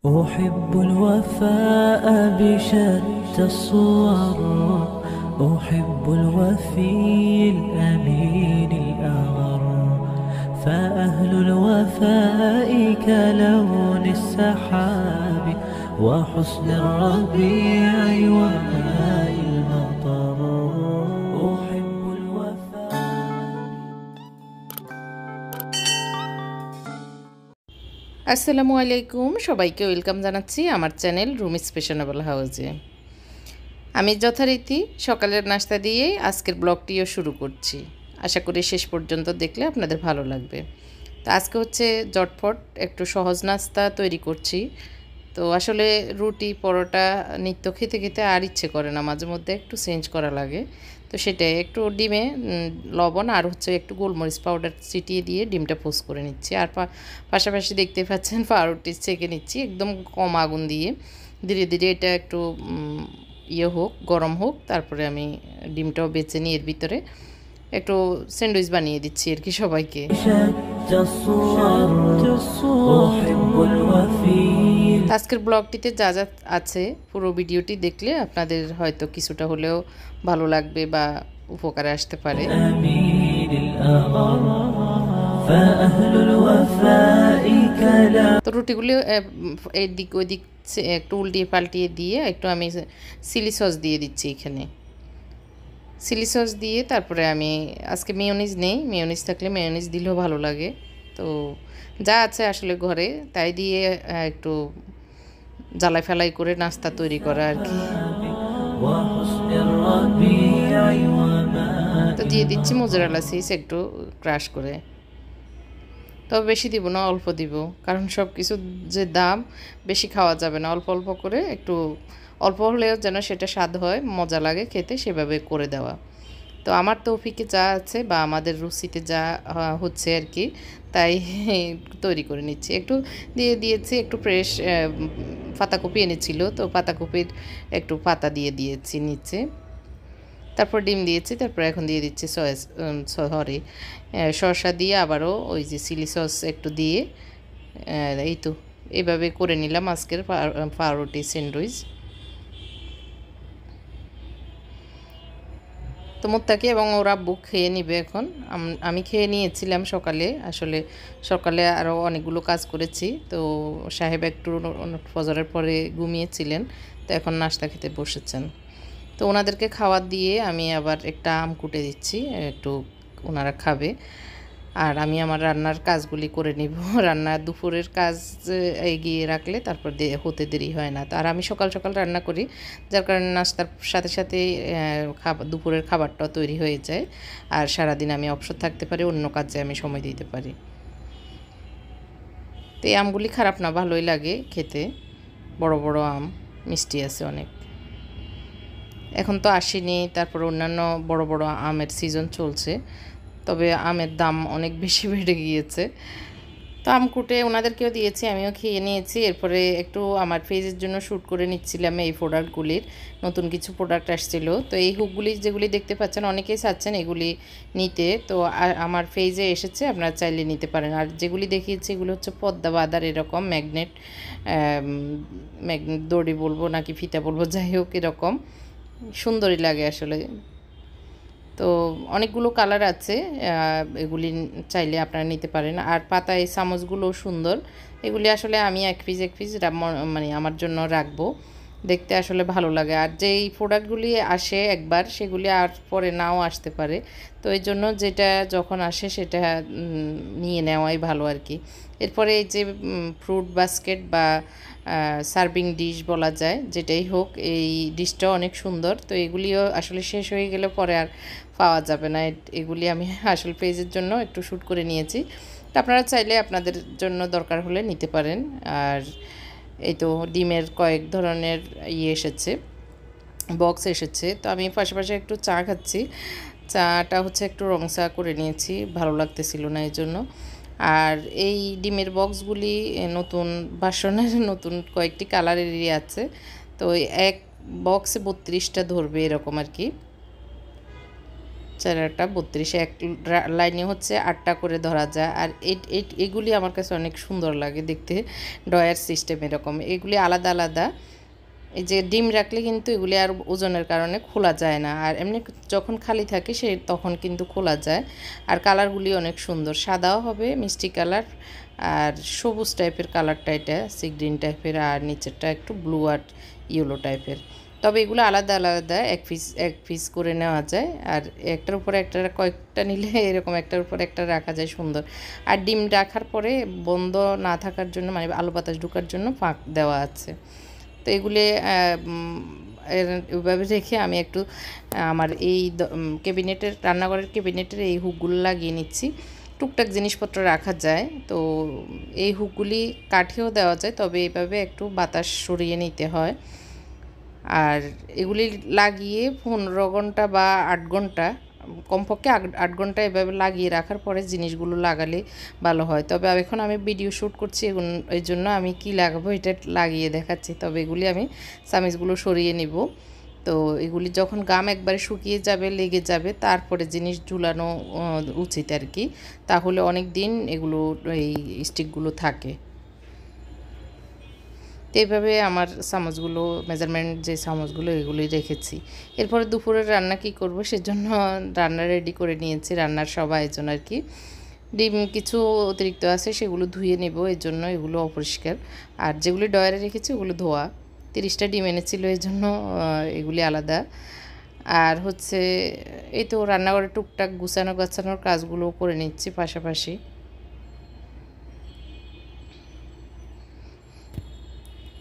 أحب الوفاء بشتى الصور. أحب الوفي الأمين الأغر. فأهل الوفاء كلون السحاب وحسن الربيع وماء المطر. أحب الوفاء. আসসালামু আলাইকুম, সবাইকে ওয়েলকাম জানাচ্ছি আমার চ্যানেল রুমিস ফ্যাশনেবল হাউসে। আমি যথারীতি সকালের নাস্তা দিয়েই আজকের ব্লগটিও শুরু করছি। আশা করি শেষ পর্যন্ত দেখলে আপনাদের ভালো লাগবে। তো আজকে হচ্ছে জটফট একটু সহজ নাস্তা তৈরি করছি। তো আসলে রুটি পরোটা নিত্য খেতে খেতে আর ইচ্ছে করে না, মাঝে মধ্যে একটু চেঞ্জ করা লাগে। তো সেটাই একটু ডিমে লবণ আর হচ্ছে একটু গোলমরিচ পাউডার ছিটিয়ে দিয়ে ডিমটা পোস্ট করে নিচ্ছি। আর পাশাপাশি দেখতে পাচ্ছেন পাউরুটি ছেঁকে নিচ্ছি একদম কম আগুন দিয়ে। ধীরে ধীরে এটা একটু হোক, গরম হোক, তারপরে আমি ডিমটাও বেছে নিয়ে এর ভিতরে একটু স্যান্ডউইচ বানিয়ে দিচ্ছি আর কি সবাইকে। আজকের ব্লগটিতে যা যা আছে পুরো ভিডিওটি দেখলে আপনাদের হয়তো কিছুটা হলেও ভালো লাগবে বা উপকারে আসতে পারে। তো রুটিগুলো এদিক ওইদিক একটু উল্টিয়ে পাল্টিয়ে দিয়ে একটু আমি চিলি সস দিয়ে দিচ্ছি এখানে। চিলি সস দিয়ে তারপরে আমি আজকে মেয়োনিজ নেই, মেয়োনিজ থাকলে মেয়োনিজ দিলেও ভালো লাগে। তো যা আছে আসলে ঘরে তাই দিয়ে একটু জ্বালাই ফেলাই করে নাস্তা তৈরি করা আর কি। তো দিয়ে দিচ্ছি মোজারেলা চিজ একটু ক্রাশ করে। তবে বেশি দিব না, অল্প দিব, কারণ সব কিছু যে দাম বেশি খাওয়া যাবে না। অল্প অল্প করে একটু অল্প হলেও যেন সেটা স্বাদ হয়, মজা লাগে খেতে, সেভাবে করে দেওয়া। তো আমার তৌফিকে যা আছে বা আমাদের রুচিতে যা হচ্ছে আর কি, তাই তৈরি করে নিচ্ছি। একটু দিয়ে দিয়েছি একটু ফ্রেশ পাতাকপি এনেছিল, তো পাতাকপির একটু পাতা দিয়ে দিয়েছি নিচে। তারপর ডিম দিয়েছি, তারপর এখন দিয়ে দিচ্ছি শসা দিয়ে আবারও ওই যে চিলি সস একটু দিয়ে এই তো এইভাবে করে নিলাম আজকের পাউরুটি স্যান্ডউইচ। তো মোত্তাকি এবং ওর আব্বু খেয়ে নিবে এখন। আমি খেয়ে নিয়েছিলাম সকালে, আসলে সকালে আরও অনেকগুলো কাজ করেছি। তো সাহেব একটু ফজরের পরে ঘুমিয়েছিলেন, তো এখন নাস্তা খেতে বসেছেন। তো ওনাদেরকে খাওয়ার দিয়ে আমি আবার একটা আম কুটে দিচ্ছি, একটু ওনারা খাবে। আর আমি আমার রান্নার কাজগুলি করে নিব। রান্না দুপুরের কাজ এগিয়ে রাখলে তারপর হতে দেরি হয় না। আর আমি সকাল সকাল রান্না করি, যার কারণে নাস্তার সাথে সাথে দুপুরের খাবারটাও তৈরি হয়ে যায়। আর সারাদিন আমি অবসর থাকতে পারি, অন্য কাজে আমি সময় দিতে পারি। তো এই আমগুলি খারাপ না, ভালোই লাগে খেতে। বড় বড় আম, মিষ্টি আছে অনেক। এখন তো আসেনি, তারপর অন্যান্য বড় বড় আমের সিজন চলছে, তবে আমের দাম অনেক বেশি বেড়ে গিয়েছে। তো আম কুটে ওনাদেরকেও দিয়েছি, আমিও খেয়ে নিয়েছি। এরপরে একটু আমার ফেজের জন্য শ্যুট করে নিচ্ছিলাম এই প্রোডাক্টগুলির। নতুন কিছু প্রোডাক্ট আসছিল, তো এই হুকগুলি যেগুলি দেখতে পাচ্ছেন অনেকেই চাচ্ছেন এগুলি নিতে। তো আমার ফেজে এসেছে, আপনারা চাইলে নিতে পারেন। আর যেগুলি দেখিয়েছি এগুলো হচ্ছে পদ্মা বাঁধার এরকম ম্যাগনেট দড়ি বলবো নাকি ফিতা বলবো, যাই হোক এরকম সুন্দরই লাগে আসলে। তো অনেকগুলো কালার আছে, এগুলি চাইলে আপনারা নিতে পারেন। আর পাতা এই চামচগুলো সুন্দর, এগুলি আসলে আমি এক পিস মানে আমার জন্য রাখবো, দেখতে আসলে ভালো লাগে। আর যেই প্রোডাক্টগুলি আসে একবার, সেগুলি আর পরে নাও আসতে পারে। তো এই জন্য যেটা যখন আসে সেটা নিয়ে নেওয়াই ভালো আর কি। এরপরে এই যে ফ্রুট বাস্কেট বা সার্ভিং ডিশ বলা যায়, যেটাই হোক, এই ডিশটাও অনেক সুন্দর। তো এগুলিও আসলে শেষ হয়ে গেলে পরে আর পাওয়া যাবে না। এগুলি আমি আসলে পেজের জন্য একটু শ্যুট করে নিয়েছি। তো আপনারা চাইলে আপনাদের জন্য দরকার হলে নিতে পারেন। আর এই তো ডিমের কয়েক ধরনের এসেছে, বক্স এসেছে। তো আমি পাশাপাশি একটু চা খাচ্ছি। চাটা হচ্ছে একটু রং চা করে নিয়েছি, ভালো লাগতেছিল না এই জন্য। আর এই ডিমের বক্সগুলি নতুন ভার্সনের, নতুন কয়েকটি কালারেরই আছে। তো এক বক্সে 32টা ধরবে এরকম আর কি। 4টা 32 এক লাইনে হচ্ছে 8টা করে ধরা যায়। আর এগুলি আমার কাছে অনেক সুন্দর লাগে দেখতে, ডয়ার সিস্টেম এরকম। এগুলি আলাদা আলাদা, এই যে ডিম রাখলে কিন্তু এগুলি আর ওজনের কারণে খোলা যায় না, আর এমনি যখন খালি থাকে তখন কিন্তু খোলা যায়। আর কালারগুলি অনেক সুন্দর, সাদাও হবে মিষ্টি কালার, আর সবুজ টাইপের কালারটা এটা সি গ্রিন টাইপের, আর নিচেরটা একটু ব্লু আর ইয়েলো টাইপের। তবে এগুলো আলাদা আলাদা এক পিস করে নেওয়া যায়, আর একটার উপরে একটা কয়েকটা নিলে এরকম একটার উপর একটা রাখা যায় সুন্দর। আর ডিম রাখার পরে বন্ধ না থাকার জন্য, মানে আলো বাতাস ঢোকার জন্য ফাঁক দেওয়া আছে। তো এগুলি ওইভাবে রেখে আমি একটু আমার এই ক্যাবিনেটের, রান্নাঘরের ক্যাবিনেটের এই হুকগুলো লাগিয়ে নিচ্ছি। টুকটাক জিনিসপত্র রাখা যায়, তো এই হুকগুলি কাঠেও দেওয়া যায়, তবে এইভাবে একটু বাতাস সরিয়ে নিতে হয়। আর এগুলি লাগিয়ে 15 ঘন্টা বা 8 ঘন্টা, কমপক্ষে 8 ঘন্টা এভাবে লাগিয়ে রাখার পরে জিনিসগুলো লাগালে ভালো হয়। তবে এখন আমি ভিডিও শ্যুট করছি, এই জন্য আমি কি লাগাবো এটা লাগিয়ে দেখাচ্ছি। তবে এগুলি আমি চামিচগুলো সরিয়ে নিব। তো এগুলি যখন গাম একবারে শুকিয়ে যাবে, লেগে যাবে, তারপরে জিনিস ঝুলানো উচিত আর কি, তাহলে অনেক দিন এগুলো এই স্টিকগুলো থাকে। তো এইভাবে আমার চামচগুলো, মেজারমেন্ট যে চামচগুলো এগুলোই রেখেছি। এরপরে দুপুরের রান্না কি করব, সেজন্য রান্না রেডি করে নিয়েছি, রান্নার সব আয়োজন আর কি। ডিম কিছু অতিরিক্ত আছে, সেগুলো ধুয়ে নেব, এর জন্য এগুলো অপরিষ্কার। আর যেগুলি ডয়ারে রেখেছি ওগুলো ধোয়া। 30টা ডিম এনেছিল, এই জন্য এগুলি আলাদা। আর হচ্ছে এই তো রান্নাঘরে টুকটাক গাছানোর কাজগুলো করে নিচ্ছি পাশাপাশি।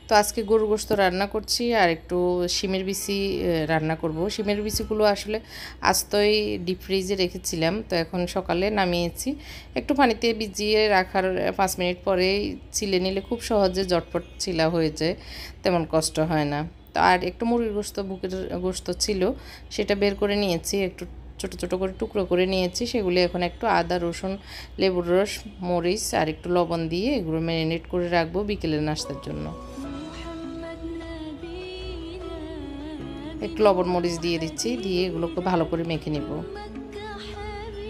তো আজকে গরুর গোশত রান্না করছি, আর একটু শিমের বিচি রান্না করব। শিমের বিচিগুলো আসলে আস্তই ডিপ ফ্রিজে রেখেছিলাম, তো এখন সকালে নামিয়েছি। একটু পানিতে ভিজিয়ে রাখার 5 মিনিট পরেই ছিলে নিলে খুব সহজে ঝটপট ছিলা হয়ে যায়, তেমন কষ্ট হয় না। তো আর একটু মুরগির গোশত, বুকের গোশত ছিল, সেটা বের করে নিয়েছি, একটু ছোটো ছোটো করে টুকরো করে নিয়েছি। সেগুলো এখন একটু আদা, রসুন, লেবুর রস, মরিচ আর একটু লবণ দিয়ে এগুলো ম্যারিনেট করে রাখবো বিকেলের নাস্তার জন্য। একটু লবণ মরিচ দিয়ে দিচ্ছি, দিয়ে এগুলোকে ভালো করে মেখে নিব।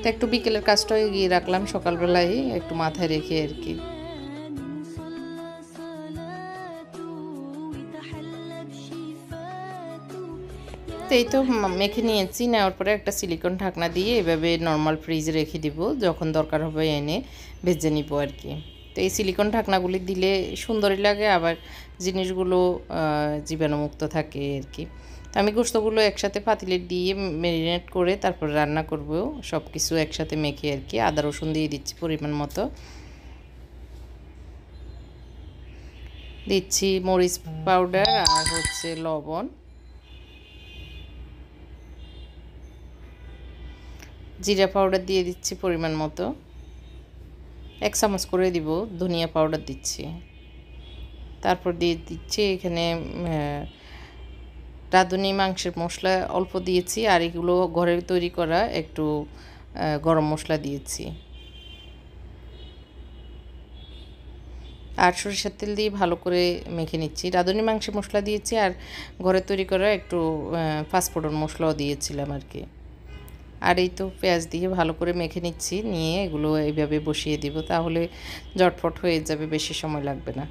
তো একটু বিকেলের কাজটা এগিয়ে রাখলাম, সকালবেলায় একটু মাথায় রেখে আর কি। তো এই তো মেখে নিয়েছি, নেওয়ার পরে একটা সিলিকন ঢাকনা দিয়ে এভাবে নর্মাল ফ্রিজে রেখে দিব, যখন দরকার হবে এনে ভেজে নিব আর কি। তো এই সিলিকন ঢাকনাগুলি দিলে সুন্দরই লাগে, আবার জিনিসগুলো জীবাণুমুক্ত থাকে আর কি। তো আমি গোশতগুলো একসাথে পাতিলে দিয়ে ম্যারিনেট করে তারপর রান্না করব, সব কিছু একসাথে মেখে আর কি। আদা রসুন দিয়ে দিচ্ছি পরিমাণ মতো, দিচ্ছি মরিচ পাউডার আর হচ্ছে লবণ, জিরা পাউডার দিয়ে দিচ্ছি পরিমাণ মতো, 1 চামচ করে দিব ধনিয়া পাউডার দিচ্ছি। তারপর দিয়ে দিচ্ছি এখানে রাঁধুনি মাংসের মশলা অল্প দিয়েছি, আর এগুলো ঘরের তৈরি করা একটু গরম মশলা দিয়েছি। আর সরিষার তেল দিয়ে ভালো করে মেখে নিচ্ছি। রাঁধুনি মাংসের মশলা দিয়েছি, আর ঘরে তৈরি করা একটু পাঁচফোড়ন মশলাও দিয়েছিলাম আর কি। আর এই তো পেঁয়াজ দিয়ে ভালো করে মেখে নিচ্ছি, নিয়ে এগুলো এইভাবে বসিয়ে দিব, তাহলে ঝটফট হয়ে যাবে, বেশি সময় লাগবে না।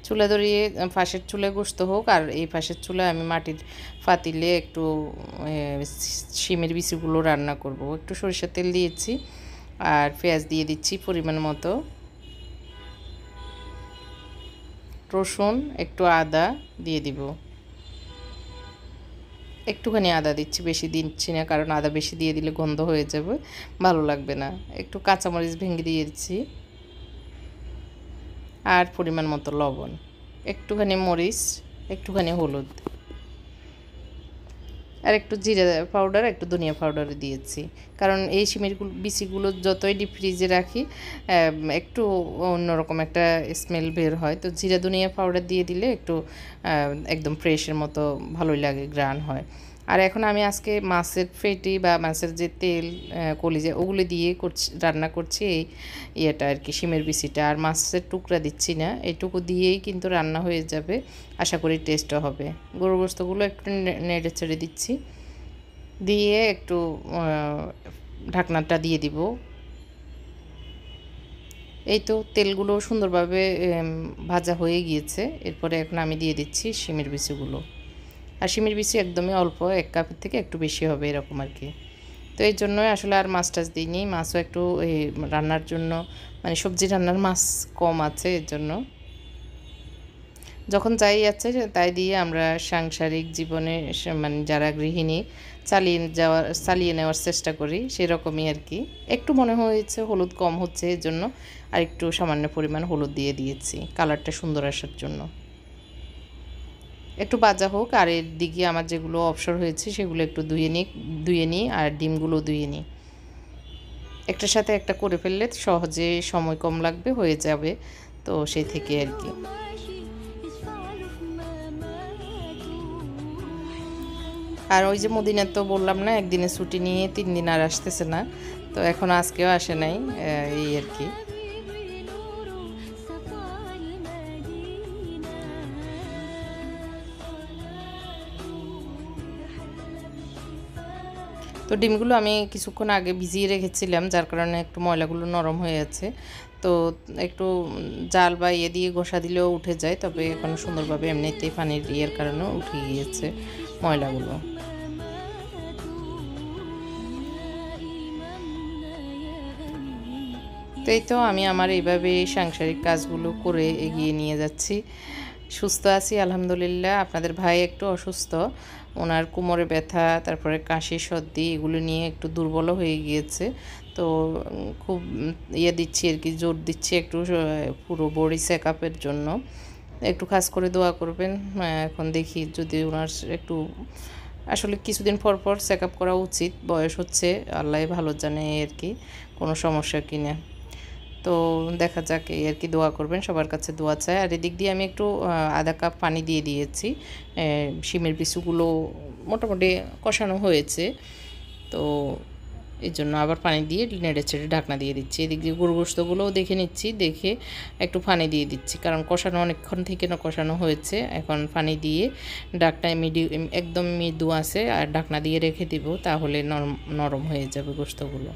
চুলা ধরিয়ে পাশের চুলায় গোশত হোক, আর এই পাশের চুলায় আমি মাটির পাতিলে একটু শিমের বিচিগুলো রান্না করব। একটু সরিষার তেল দিয়েছি, আর পেঁয়াজ দিয়ে দিচ্ছি পরিমাণ মতো, রসুন, একটু আদা দিয়ে দিব। একটুখানি আদা দিচ্ছি, বেশি দিচ্ছি না, কারণ আদা বেশি দিয়ে দিলে গন্ধ হয়ে যাবে, ভালো লাগবে না। একটু কাঁচামরিচ ভেঙে দিয়েছি, আর পরিমাণ মতো লবণ, একটুখানি মরিচ, একটুখানি হলুদ, আর একটু জিরা পাউডার, একটু ধনিয়া পাউডার দিয়েছি। কারণ এই শিমের বিচিগুলো যতই ডিপ ফ্রিজে রাখি একটু অন্যরকম একটা স্মেল বের হয়, তো জিরা ধনিয়া পাউডার দিয়ে দিলে একটু একদম ফ্রেশের মতো ভালোই লাগে, গ্রান হয়। আর এখন আমি আজকে মাছের ফেটি বা মাছের যে তেল কলিজা ওগুলো দিয়ে রান্না করছি এই ইয়েটা আর কি, শিমের বিচিটা। আর মাছের টুকরা দিচ্ছি না, এইটুকু দিয়েই কিন্তু রান্না হয়ে যাবে, আশা করি টেস্টও হবে। গরুর গোস্তগুলো একটু নেড়ে ছেড়ে দিচ্ছি, দিয়ে একটু ঢাকনাটা দিয়ে দিব। এই তো তেলগুলো সুন্দরভাবে ভাজা হয়ে গিয়েছে। এরপরে এখন আমি দিয়ে দিচ্ছি শিমের বিচিগুলো। আর শিমের বিচি একদমই অল্প, 1 কাপের থেকে একটু বেশি হবে এরকম আর কি। তো এই জন্যই আসলে আর মাছ টাছ দিইনি, মাছও একটু রান্নার জন্য মানে সবজি রান্নার মাছ কম আছে, এর জন্য যখন যাই আছে তাই দিয়ে আমরা সাংসারিক জীবনে মানে যারা গৃহিণী চালিয়ে নেওয়ার চেষ্টা করি, সেরকমই আর কি। একটু মনে হয়েছে হলুদ কম হচ্ছে, এর জন্য আর একটু সামান্য পরিমাণ হলুদ দিয়ে দিয়েছি কালারটা সুন্দর আসার জন্য। একটু ভাজা হোক, আর এর দিকে আমার যেগুলো অবসর হয়েছে সেগুলো একটু ধুয়ে নিই আর ডিমগুলো ধুয়ে নিই। একটার সাথে একটা করে ফেললে সহজে, সময় কম লাগবে, হয়ে যাবে। তো সেই থেকে আর কি। আর ওই যে মদিনা তো বললাম না, একদিনে ছুটি নিয়ে 3 দিন আর আসতেছে না, তো এখন আজকেও আসে নাই, এই আর কি। তো ডিমগুলো আমি কিছুক্ষণ আগে ভিজিয়ে রেখেছিলাম, যার কারণে একটু ময়লাগুলো নরম হয়ে আছে। তো একটু জাল বা ইয়ে দিয়ে ঘষা দিলেও উঠে যায়, তবে এখন সুন্দরভাবে এমনিতেই পানির ইয়ের কারণে উঠে গিয়েছে ময়লাগুলো। তো এই তো আমি আমার এইভাবে সাংসারিক কাজগুলো করে এগিয়ে নিয়ে যাচ্ছি। সুস্থ আছি আলহামদুলিল্লাহ। আপনাদের ভাই একটু অসুস্থ, ওনার কোমরে ব্যথা, তারপরে কাশি সর্দি এগুলো নিয়ে একটু দুর্বল হয়ে গিয়েছে। তো খুব ইয়ে দিচ্ছি আর কি, জোর দিচ্ছি একটু পুরো বডি চেক আপের জন্য। একটু খাস করে দোয়া করবেন। এখন দেখি যদি ওনার একটু, আসলে কিছুদিন পর পর চেক আপ করা উচিত, বয়স হচ্ছে, আল্লাহ ভালো জানে আর কি কোনো সমস্যা কিনা। তো দেখা যাক, এই আর কি, দোয়া করবেন, সবার কাছে দোয়া চাই। আর এদিক দিয়ে আমি একটু আধা কাপ পানি দিয়ে দিয়েছি। শিমের বিচুগুলো মোটামুটি কষানো হয়েছে, তো এই জন্য আবার পানি দিয়ে নেড়ে ছেড়ে ঢাকনা দিয়ে দিচ্ছি। এদিক দিয়ে গরু গোস্তগুলোও দেখে নিচ্ছি, দেখে একটু পানি দিয়ে দিচ্ছি, কারণ কষানো অনেকক্ষণ থেকে না কষানো হয়েছে। এখন পানি দিয়ে ঢাকনা একদম মৃদু আছে আর ঢাকনা দিয়ে রেখে দিব, তাহলে নরম হয়ে যাবে গোস্তগুলো।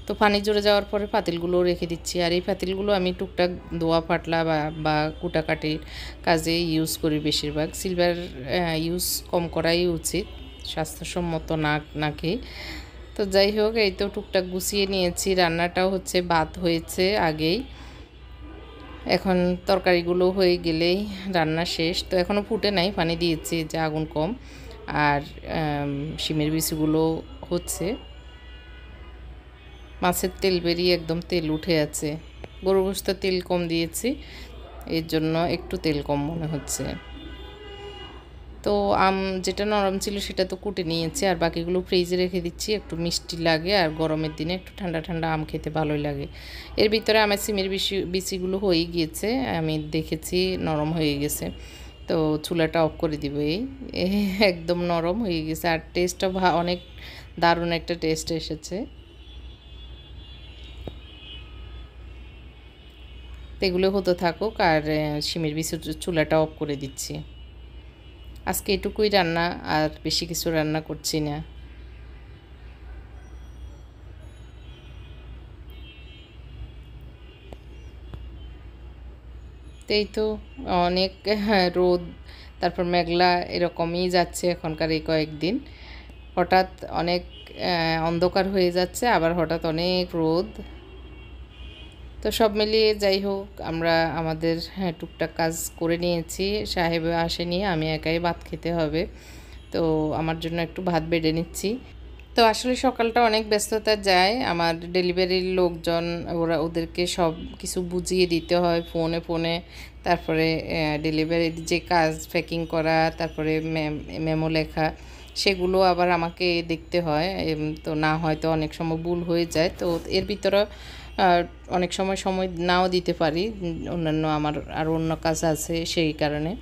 তো পানি জড়ে যাওয়ার পরে পাতিলগুলো রেখে দিচ্ছি। আর এই পাতিলগুলো আমি টুকটাক দোয়া পাটলা বা কুটাকাটির কাজে ইউজ করি বেশিরভাগ। সিলভার ইউজ কম করাই উচিত, স্বাস্থ্যসম্মত নাকি। তো যাই হোক, এই তো টুকটাক গুছিয়ে নিয়েছি। রান্নাটাও হচ্ছে ভাত হয়েছে আগেই, এখন তরকারিগুলো হয়ে গেলেই রান্না শেষ। তো এখনও ফুটে নাই, পানি দিয়েছি যে আগুন কম। আর শিমের বিচিগুলো হচ্ছে, মাছের তেল বেরিয়ে একদম তেল উঠে আছে। গরু গোশত তেল কম দিয়েছি, এর জন্য একটু তেল কম মনে হচ্ছে। তো আম যেটা নরম ছিল সেটা তো কুটে নিয়েছি, আর বাকিগুলো ফ্রিজে রেখে দিচ্ছি, একটু মিষ্টি লাগে। আর গরমের দিনে একটু ঠান্ডা ঠান্ডা আম খেতে ভালোই লাগে। এর ভিতরে আমার সিমের বিচিগুলো হয়ে গিয়েছে, আমি দেখেছি নরম হয়ে গেছে। তো চুলাটা অফ করে দিব। একদম নরম হয়ে গেছে, আর টেস্টটা অনেক দারুণ একটা টেস্ট এসেছে। তো এগুলো হতে থাকুক, আর শিমের বিচি চুলাটা অফ করে দিচ্ছি। আজকে এটুকুই রান্না, আর বেশি কিছু রান্না করছি না। তো এই তো অনেক রোদ, তারপর মেঘলা এরকমই যাচ্ছে এখনকার এই কয়েকদিন। হঠাৎ অনেক অন্ধকার হয়ে যাচ্ছে, আবার হঠাৎ অনেক রোদ। তো সব মিলিয়ে যাই হোক, আমরা আমাদের টুকটাক কাজ করে নিয়েছি। সাহেব আসেনি, আমি একাই ভাত খেতে হবে। তো আমার জন্য একটু ভাত বেড়ে নিচ্ছি। তো আসলে সকালটা অনেক ব্যস্ততা যায়, আমার ডেলিভারির লোকজন, ওদেরকে সব কিছু বুঝিয়ে দিতে হয় ফোনে ফোনে। তারপরে ডেলিভারির যে কাজ, প্যাকিং করা, তারপরে মেমো লেখা, সেগুলো আবার আমাকে দেখতে হয়। তো না হয়তো অনেক সময় ভুল হয়ে যায়, তো এর ভিতরে অনেক সময় নাও দিতে পারি, অন্যান্য আমার আর অন্য কাজ আছে সেই কারণে।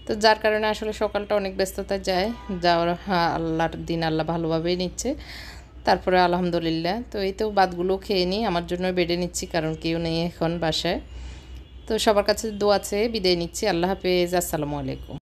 তো যার কারণে আসলে সকালটা অনেক ব্যস্ততায় যায়, যাওয়ার আল্লাহর দিন আল্লাহ ভালোভাবেই নিচ্ছে। তারপরে আলহামদুলিল্লাহ। তো এই তো ভাতগুলো খেয়ে নিই, আমার জন্য বেড়ে নিচ্ছি, কারণ কেউ নেই এখন বাসায়। তো সবার কাছে দোয়া চেয়ে বিদায় নিচ্ছি। আল্লাহ হাফেজ, আসসালামু আলাইকুম।